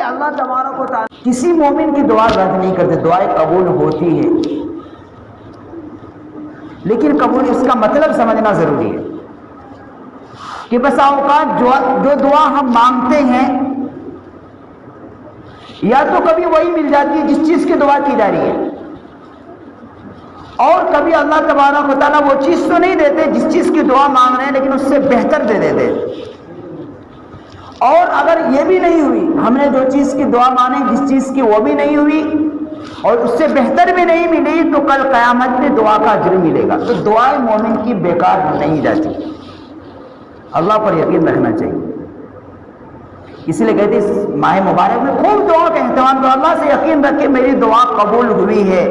اللہ تبارک و تعالی کسی مومن کی دعا رد نہیں کرتے، دعائیں قبول ہوتی ہے، لیکن قبول اس کا مطلب سمجھنا ضروری ہے کہ بسا اوقات جو دعا ہم مانگتے ہیں یا تو کبھی وہی مل جاتی ہے جس چیز کی دعا کی جا رہی ہے، اور کبھی اللہ تبارک و تعالیٰ وہ چیز تو نہیں دیتے جس چیز کی دعا مانگ رہے ہیں، لیکن اس سے بہتر دے دیتے۔ اور اگر یہ بھی نہیں ہوئی، ہم نے جو چیز کی دعا مانی جس چیز کی وہ بھی نہیں ہوئی اور اس سے بہتر بھی نہیں ملی، تو کل قیامت میں دعا کا اجر ملے گا۔ تو دعائیں مومن کی بیکار نہیں جاتی، اللہ پر یقین رکھنا چاہیے۔ اسی لیے کہتے ہیں ماہ مبارک میں خوب دعا کا اہتمام کرو، اللہ سے یقین رکھ کہ میری دعا قبول ہوئی ہے۔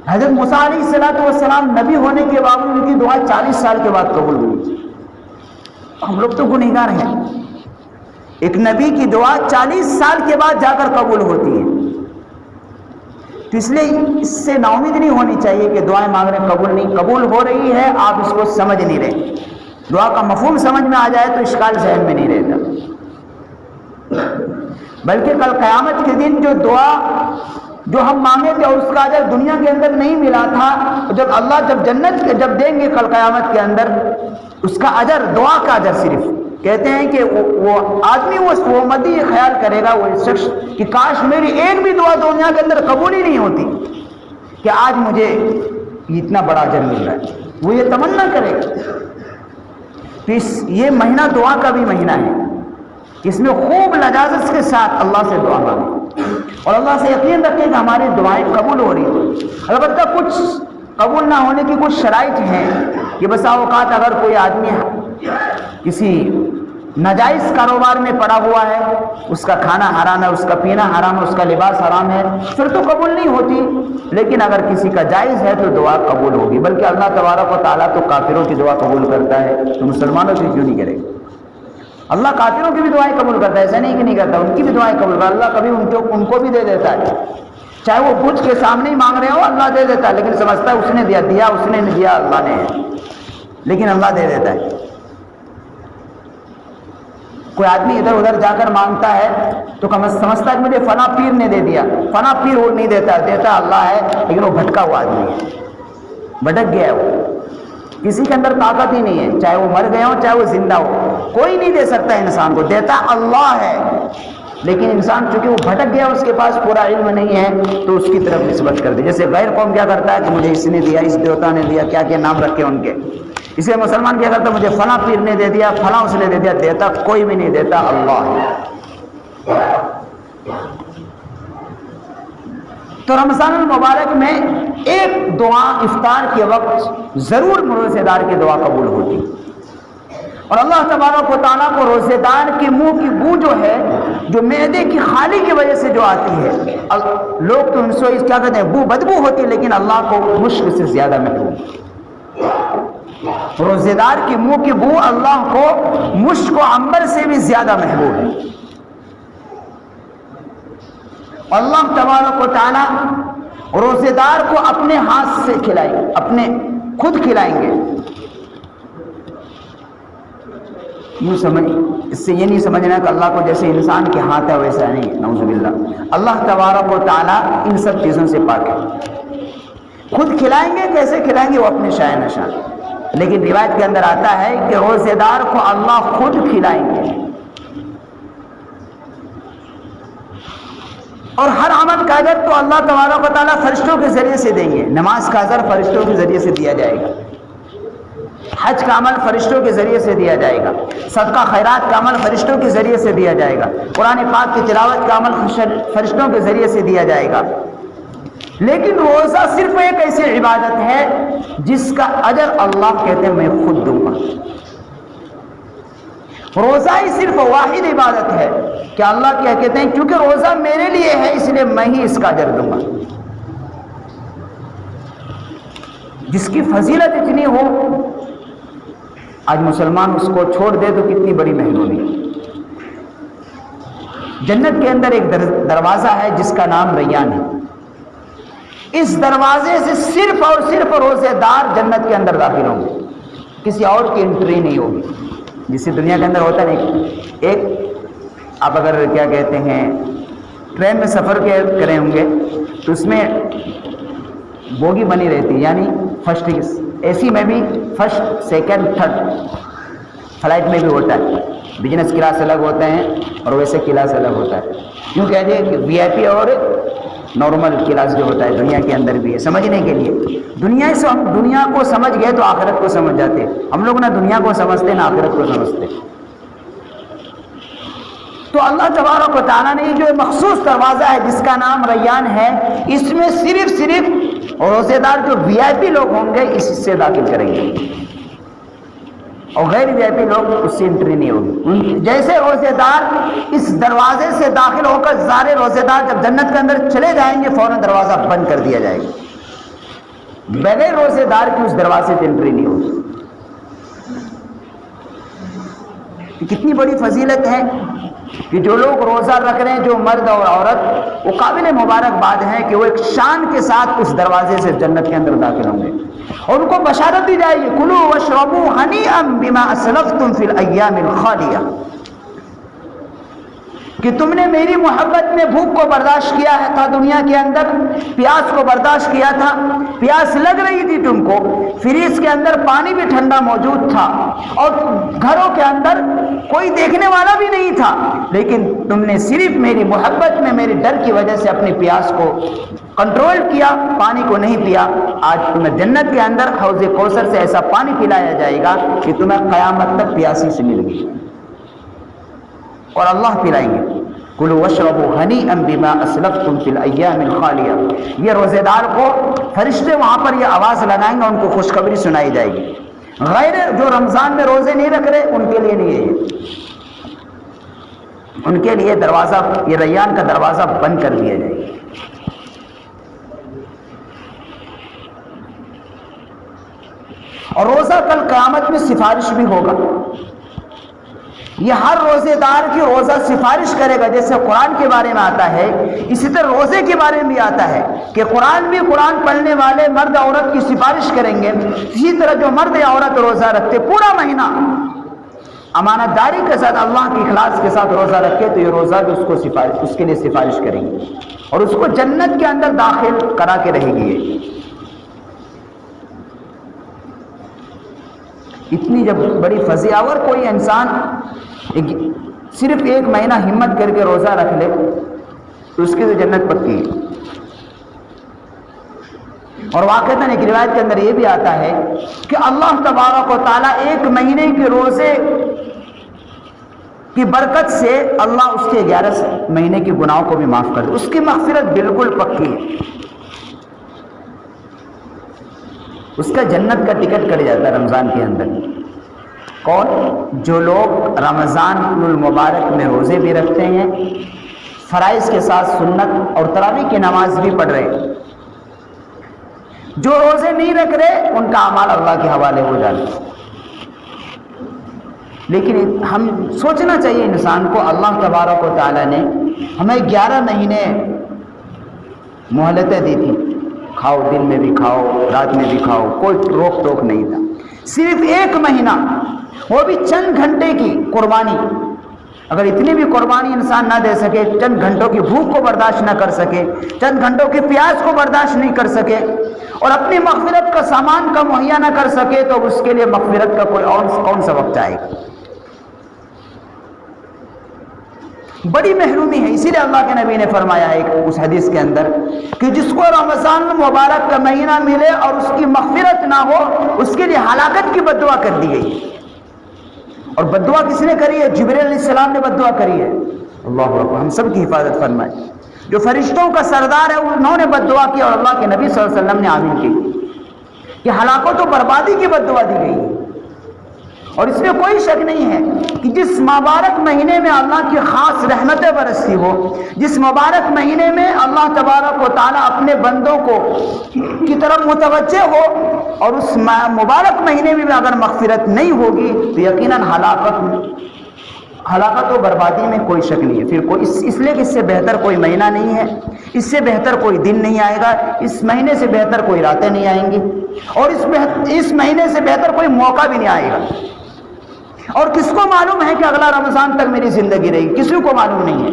حضرت موسیٰ علیہ السلام نبی ہونے کے باوجود ان کی دعا 40 سال کے بعد قبول ہوئی۔ ہم لوگ تو گنہگار ہیں، ایک نبی کی دعا 40 سال کے بعد جا کر قبول ہوتی ہے، تو اس لیے اس سے نا امید نہیں ہونی چاہیے کہ دعائیں مانگ رہے قبول نہیں، قبول ہو رہی ہے، آپ اس کو سمجھ نہیں رہے۔ دعا کا مفہوم سمجھ میں آ جائے تو اشکال ذہن میں نہیں رہتا، بلکہ کل قیامت کے دن جو دعا جو ہم مانگے تھے اور اس کا اجر دنیا کے اندر نہیں ملا تھا، جب اللہ جنت کے جب دیں گے کل قیامت کے اندر، اس کا اجر، دعا کا اجر صرف کہتے ہیں کہ وہ آدمی وہ مدی یہ خیال کرے گا، وہ شخص کہ کاش میری ایک بھی دعا دنیا کے اندر قبول ہی نہیں ہوتی کہ آج مجھے اتنا بڑا اجر مل رہا ہے، وہ یہ تمنا کرے گا۔ تو یہ مہینہ دعا کا بھی مہینہ ہے، اس میں خوب لجاجت کے ساتھ اللہ سے دعا مانگیں اور اللہ سے یقین رکھیں کہ ہماری دعائیں قبول ہو رہی ہیں۔ البتہ کچھ قبول نہ ہونے کی کچھ شرائط ہیں کہ بسا اوقات اگر کوئی آدمی کسی ناجائز کاروبار میں پڑا ہوا ہے، اس کا کھانا حرام ہے، اس کا پینا حرام ہے، اس کا لباس حرام ہے، پھر تو قبول نہیں ہوتی، لیکن اگر کسی کا جائز ہے تو دعا قبول ہوگی۔ بلکہ اللہ تبارک و تعالیٰ تو کافروں کی دعا قبول کرتا ہے، تو مسلمانوں کی کیوں نہیں کرے گا؟ اللہ کافروں کی بھی دعائیں قبول کرتا ہے، ایسا نہیں کہ نہیں کرتا، ان کی بھی دعائیں قبول کرتا ہے۔ اللہ کبھی ان کو بھی دے دیتا ہے، چاہے وہ بت کے سامنے ہی مانگ رہے ہو، اللہ دے دیتا ہے، لیکن سمجھتا ہے اس نے دیا اس نے نہیں دیا، اللہ نے، لیکن اللہ دے دیتا ہے۔ کوئی آدمی ادھر ادھر جا کر مانگتا ہے تو سمجھتا ہے کہ مجھے فلاں پیر نے دے دیا، فلاں پیر وہ نہیں دیتا، دیتا اللہ ہے، لیکن وہ بھٹکا ہوا آدمی ہے، بھٹک گیا ہے، وہ کسی کے اندر طاقت ہی نہیں ہے، چاہے وہ مر گئے ہو چاہے وہ زندہ ہو، کوئی نہیں دے سکتا انسان کو، دیتا اللہ ہے، لیکن انسان چونکہ وہ بھٹک گیا، اس کے پاس پورا علم نہیں ہے تو اس کی طرف نسبت کر دی۔ جیسے غیر قوم کیا کرتا ہے کہ مجھے اس نے دیا، اس دیوتا نے دیا، کیا کیا نام رکھے ان کے، اس لیے مسلمان کیا کرتا ہے مجھے فلاں پیر نے دے دیا، فلاں اس نے دے دیا، دیتا کوئی بھی نہیں، دیتا اللہ ہے۔ تو رمضان المبارک میں ایک دعا افطار کے وقت ضرور روزے دار کی دعا قبول ہوتی، اور اللہ تبارک و تعالیٰ کو روزے دار کے منہ کی بو جو ہے، جو معدے کی خالی کی وجہ سے جو آتی ہے، لوگ تو ان سے کیا کہتے ہیں بدبو ہوتی ہے، لیکن اللہ کو مشک سے زیادہ محبوب، روزے دار کی منہ کی بو اللہ کو مشک و عنبر سے بھی زیادہ محبوب ہے۔ اللہ تبارک و تعالیٰ روزے دار کو اپنے ہاتھ سے کھلائیں گے، اپنے خود کھلائیں گے۔ یوں سمجھ، اس سے یہ نہیں سمجھنا کہ اللہ کو جیسے انسان کے ہاتھ ہے ویسا نہیں، نعوذ باللہ، اللہ تبارک و تعالیٰ ان سب چیزوں سے پاک ہے۔ خود کھلائیں گے، کیسے کھلائیں گے وہ اپنے شاہ نشان، لیکن روایت کے اندر آتا ہے کہ روزے دار کو اللہ خود کھلائیں گے، اور ہر عمل کا اجر تو اللہ تبارک و تعالیٰ فرشتوں کے ذریعے سے دیں گے۔ نماز کا اجر فرشتوں کے ذریعے سے دیا جائے گا، حج کا عمل فرشتوں کے ذریعے سے دیا جائے گا، صدقہ خیرات کا عمل فرشتوں کے ذریعے سے دیا جائے گا، قرآن پاک کی تلاوت کا عمل فرشتوں کے ذریعے سے دیا جائے گا۔ لیکن روزہ صرف ایک ایسی عبادت ہے جس کا اجر اللہ کہتے ہیں میں خود دوں گا۔ روزہ ہی صرف واحد عبادت ہے کہ اللہ کیا کہتے ہیں کیونکہ روزہ میرے لیے ہے اس لیے میں ہی اس کا اجر دوں گا۔ جس کی فضیلت اتنی ہو، آج مسلمان اس کو چھوڑ دے تو کتنی بڑی محرومی ہے۔ جنت کے اندر ایک دروازہ ہے جس کا نام ریان ہے، اس دروازے سے صرف اور صرف روزے دار جنت کے اندر داخل ہوں گے، کسی اور کی انٹری نہیں ہوگی۔ جسے دنیا کے اندر ہوتا نہیں، ایک آپ اگر کیا کہتے ہیں ٹرین میں سفر کرے ہوں گے تو اس میں بوگی بنی رہتی ہے، یعنی فرسٹ اے سی میں بھی فرسٹ سیکنڈ تھرڈ، فلائٹ میں بھی ہوتا ہے، بزنس کلاس الگ ہوتے ہیں اور ویسے کلاس الگ ہوتا ہے، کیوں کہتے ہیں کہ وی آئی پی اور نارمل کلاس جو ہوتا ہے دنیا کے اندر بھی ہے، سمجھنے کے لیے دنیا سے ہم دنیا کو سمجھ گئے تو آخرت کو سمجھ جاتے ہیں، ہم لوگ نہ دنیا کو سمجھتے نہ آخرت کو سمجھتے۔ تو اللہ تبارک و تعالیٰ نے جو مخصوص دروازہ ہے جس کا نام ریان ہے، اس میں صرف روزے دار جو وی آئی پی لوگ ہوں گے اس سے داخل کریں گے، اور غیر وی آئی پی لوگ اس سے انٹری نہیں ہوگی۔ جیسے روزے دار اس دروازے سے داخل ہو کر سارے روزے دار جب جنت کے اندر چلے جائیں گے فوراً دروازہ بند کر دیا جائے گا، بغیر روزے دار کی اس دروازے سے انٹری نہیں ہوگی۔ کتنی بڑی فضیلت ہے کہ جو لوگ روزہ رکھ رہے ہیں، جو مرد اور عورت، وہ قابل مبارکباد ہیں کہ وہ ایک شان کے ساتھ اس دروازے سے جنت کے اندر داخل ہوں گے، اور ان کو بشارت دی جائے گی کلوا واشربوا ہنیئا بما اسلفتم فی الایام الخالیہ، کہ تم نے میری محبت میں بھوک کو برداشت کیا تھا، دنیا کے اندر پیاس کو برداشت کیا تھا، پیاس لگ رہی تھی تم کو، فریج کے اندر پانی بھی ٹھنڈا موجود تھا اور گھروں کے اندر کوئی دیکھنے والا بھی نہیں تھا، لیکن تم نے صرف میری محبت میں میرے ڈر کی وجہ سے اپنی پیاس کو کنٹرول کیا، پانی کو نہیں پیا۔ آج تمہیں جنت کے اندر حوض کوثر سے ایسا پانی پلایا جائے گا کہ تمہیں قیامت تک پیاسی سے مل گئی، اور اللہ پلائیں گے کلوا واشربوا ہنیئا بما اسلفتم فی الایام الخالیہ۔ یہ روزے دار کو فرشتے وہاں پر یہ آواز لگائیں گے، ان کو خوشخبری سنائی جائے گی۔ غیر جو رمضان میں روزے نہیں رکھ رہے ان کے لیے نہیں ہے یہ، ان کے لیے دروازہ، یہ ریان کا دروازہ بند کر دیا جائے گا۔ اور روزہ کل قیامت میں سفارش بھی ہوگا، یہ ہر روزے دار کی روزہ سفارش کرے گا، جیسے قرآن کے بارے میں آتا ہے اسی طرح روزے کے بارے میں بھی آتا ہے کہ قرآن بھی قرآن پڑھنے والے مرد عورت کی سفارش کریں گے، اسی طرح جو مرد یا عورت روزہ رکھتے پورا مہینہ امانت داری کے ساتھ اللہ کے اخلاص کے ساتھ روزہ رکھے تو یہ روزہ بھی اس کے لیے سفارش کریں گے اور اس کو جنت کے اندر داخل کرا کے رہے گی۔ اتنی جب بڑی فضیلت، کوئی انسان صرف ایک مہینہ ہمت کر کے روزہ رکھ لے تو اس کی تو جنت پکی ہے۔ اور واقعتاً ایک روایت کے اندر یہ بھی آتا ہے کہ اللہ تبارک و تعالیٰ ایک مہینے کے روزے کی برکت سے اللہ اس کے 11 مہینے کے گناہوں کو بھی معاف کر دے، اس کی مغفرت بالکل پکی ہے، اس کا جنت کا ٹکٹ کٹ جاتا ہے رمضان کے اندر۔ کون؟ جو لوگ رمضان المبارک میں روزے بھی رکھتے ہیں، فرائض کے ساتھ سنت اور تراویح کی نماز بھی پڑھ رہے، جو روزے نہیں رکھ رہے ان کا اعمال اللہ کے حوالے ہو جاتے۔ لیکن ہم سوچنا چاہیے انسان کو، اللہ تبارک و تعالیٰ نے ہمیں 11 مہینے مہلتیں دی تھی، کھاؤ، دن میں بھی کھاؤ رات میں بھی کھاؤ، کوئی روک ٹوک نہیں تھا، صرف ایک مہینہ، وہ بھی چند گھنٹے کی قربانی۔ اگر اتنی بھی قربانی انسان نہ دے سکے، چند گھنٹوں کی بھوک کو برداشت نہ کر سکے، چند گھنٹوں کی پیاس کو برداشت نہیں کر سکے اور اپنی مغفرت کا سامان کا مہیا نہ کر سکے تو اس کے لیے مغفرت کا کوئی اور کون سا وقت آئے گا؟ بڑی محرومی ہے۔ اسی لیے اللہ کے نبی نے فرمایا ہے اس حدیث کے اندر کہ جس کو رمضان مبارک کا مہینہ ملے اور اس کی مغفرت نہ ہو اس کے لیے ہلاکت کی بد دعا کر دی گئی۔ اور بد دعا کس نے کری ہے؟ جبرائیل علیہ السلام نے بد دعا کری ہے۔ اللہ اکبر، ہم سب کی حفاظت فرمائے۔ جو فرشتوں کا سردار ہے انہوں نے بد دعا کی اور اللہ کے نبی صلی اللہ علیہ وسلم نے آمین کی، کہ ہلاکت و بربادی کی بد دعا دی گئی۔ اور اس میں کوئی شک نہیں ہے کہ جس مبارک مہینے میں اللہ کی خاص رحمتیں برستی ہو، جس مبارک مہینے میں اللہ تبارک و تعالیٰ اپنے بندوں کو کی طرف متوجہ ہو، اور اس مبارک مہینے میں اگر مغفرت نہیں ہوگی تو یقیناً ہلاکت و بربادی میں کوئی شک نہیں ہے۔ پھر کوئی اس لیے کہ اس سے بہتر کوئی مہینہ نہیں ہے، اس سے بہتر کوئی دن نہیں آئے گا، اس مہینے سے بہتر کوئی راتیں نہیں آئیں گی، اور اس مہینے سے بہتر کوئی موقع بھی نہیں آئے گا۔ اور کس کو معلوم ہے کہ اگلا رمضان تک میری زندگی رہی؟ کسی کو معلوم نہیں ہے.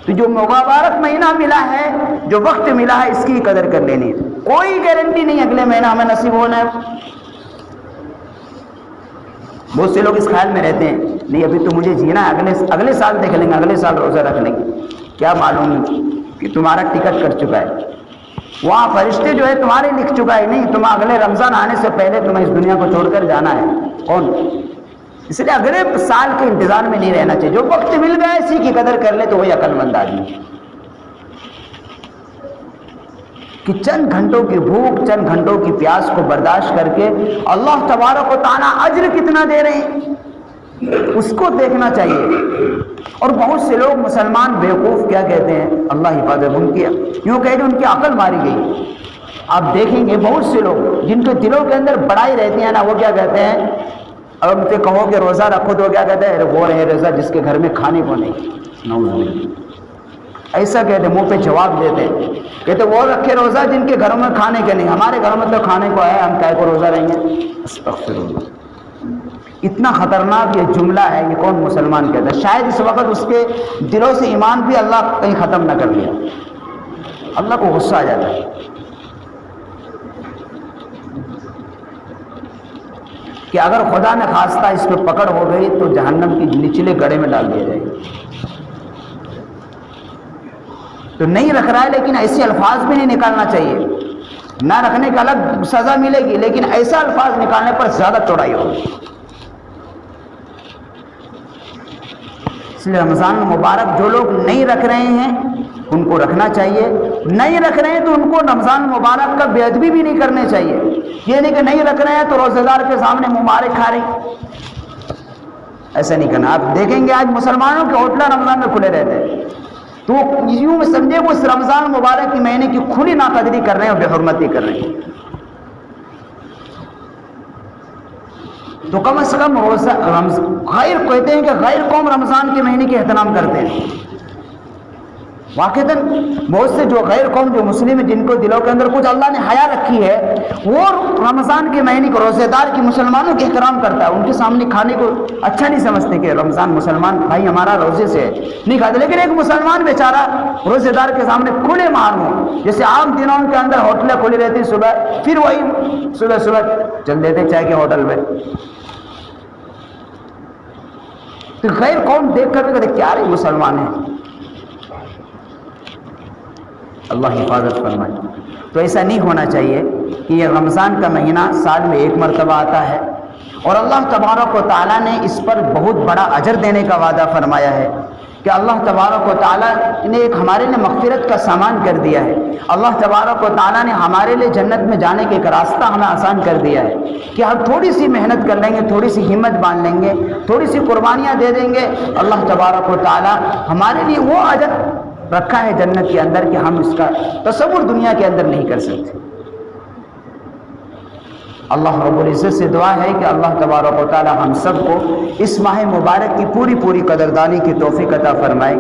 تو جو مبارک مہینہ ملا ہے، جو وقت ملا ہے، اس کی قدر کر لینی ہے. کوئی گارنٹی نہیں اگلے مہینہ ہمیں نصیب ہونا ہے. بہت سے لوگ اس خیال میں رہتے ہیں نہیں ابھی تو مجھے جینا ہے، اگلے سال دیکھ لیں گے، اگلے سال روزہ رکھ لیں گے. کیا معلوم کہ تمہارا ٹکٹ کٹ چکا ہے، وہاں فرشتے جو ہے تمہارے لکھ چکا ہے. نہیں، تم اگلے رمضان آنے سے پہلے تمہیں اس دنیا کو چھوڑ کر جانا ہے. کون؟ اس لیے اگلے سال کے انتظار میں نہیں رہنا چاہیے. جو وقت مل گیا اسی کی قدر کر لے تو وہی عقل مند آدمی. کہ چند گھنٹوں کی بھوک، چند گھنٹوں کی پیاس کو برداشت کر کے اللہ تبارک و تعالیٰ اجر کتنا دے رہے ہیں اس کو دیکھنا چاہیے. اور بہت سے لوگ مسلمان بیوقوف کیا کہتے ہیں، اللہ حفاظت ان کی، یوں کہتے ان کی عقل ماری گئی. آپ دیکھیں گے بہت سے لوگ جن کے دلوں کے اندر بڑائی رہتی ہے نا، وہ کیا کہتے ہیں، اگر ان سے کہو کہ روزہ رکھو تو کیا کہتے ہیں، وہ رہے روزہ جس کے گھر میں کھانے کو نہیں. ایسا کہتے، منہ پہ جواب دیتے، کہتے وہ رکھے روزہ جن کے گھروں میں کھانے کے نہیں، ہمارے گھروں میں تو کھانے کو ہے، ہم کہے کو روزہ رہیں گے. استغفر اللہ. اتنا خطرناک یہ جملہ ہے، یہ کون مسلمان کہتا ہے؟ شاید اس وقت اس کے دلوں سے ایمان بھی اللہ کہیں ختم نہ کر لیا، اللہ کو غصہ آ جاتا ہے کہ اگر خدا نے خواستہ اس پہ پکڑ ہو گئی تو جہنم کی نچلے گڑھے میں ڈال دیا جائے گا. تو نہیں رکھ رہا ہے لیکن ایسے الفاظ بھی نہیں نکالنا چاہیے. نہ رکھنے کا الگ سزا ملے گی لیکن ایسا الفاظ نکالنے پر زیادہ چوڑائی ہوگی. اس لیے رمضان مبارک جو لوگ نہیں رکھ رہے ہیں ان کو رکھنا چاہیے. نہیں رکھ رہے ہیں تو ان کو رمضان مبارک کا بے ادبی بھی نہیں کرنے چاہیے. یہ نہیں کہ نہیں رکھ رہے ہیں تو روزہ دار کے سامنے منہ مارے کھا رہے ہیں، ایسا نہیں کرنا. آپ دیکھیں گے آج مسلمانوں کے ہوٹل رمضان میں کھلے رہتے ہیں تو یوں سمجھے وہ اس رمضان مبارک کے مہینے کی کھلی ناقدری کر رہے ہیں اور بے حرمتی کر رہے ہیں. تو کم از کم روزہ غیر کہتے ہیں کہ غیر قوم رمضان کے مہینے کے اہتمام کرتے ہیں. واقعتاً بہت سے جو غیر قوم جو مسلم ہیں جن کو دلوں کے اندر کچھ اللہ نے حیا رکھی ہے، وہ رمضان کے مہینے کو روزے دار کی مسلمانوں کے احترام کرتا ہے. ان کے سامنے کھانے کو اچھا نہیں سمجھتے کہ رمضان مسلمان بھائی ہمارا روزے سے نہیں کھاتے. لیکن ایک مسلمان بیچارہ روزے دار کے سامنے کھلے مار ہوں، جیسے عام دنوں کے اندر ہوٹلیں کھلی رہتی صبح، پھر وہی صبح چل دیتے چائے کے ہوٹل میں. تو غیر قوم دیکھ کر بھی کہتے کیا رہے مسلمان ہیں. اللہ حفاظت فرمائے. تو ایسا نہیں ہونا چاہیے کہ یہ رمضان کا مہینہ سال میں ایک مرتبہ آتا ہے اور اللہ تبارک و تعالیٰ نے اس پر بہت بڑا اجر دینے کا وعدہ فرمایا ہے کہ اللہ تبارک و تعالیٰ نے ایک ہمارے لیے مغفرت کا سامان کر دیا ہے. اللہ تبارک و تعالیٰ نے ہمارے لیے جنت میں جانے کے ایک راستہ ہمیں آسان کر دیا ہے کہ ہم تھوڑی سی محنت کر لیں گے، تھوڑی سی ہمت باندھ لیں گے، تھوڑی سی قربانیاں دے دیں گے، اللہ تبارک و تعالیٰ ہمارے لیے وہ اجر رکھا ہے جنت کے اندر کہ ہم اس کا تصور دنیا کے اندر نہیں کر سکتے. اللہ رب العزت سے دعا ہے کہ اللہ تبارک و تعالی ہم سب کو اس ماہ مبارک کی پوری قدردانی کی توفیق عطا فرمائے.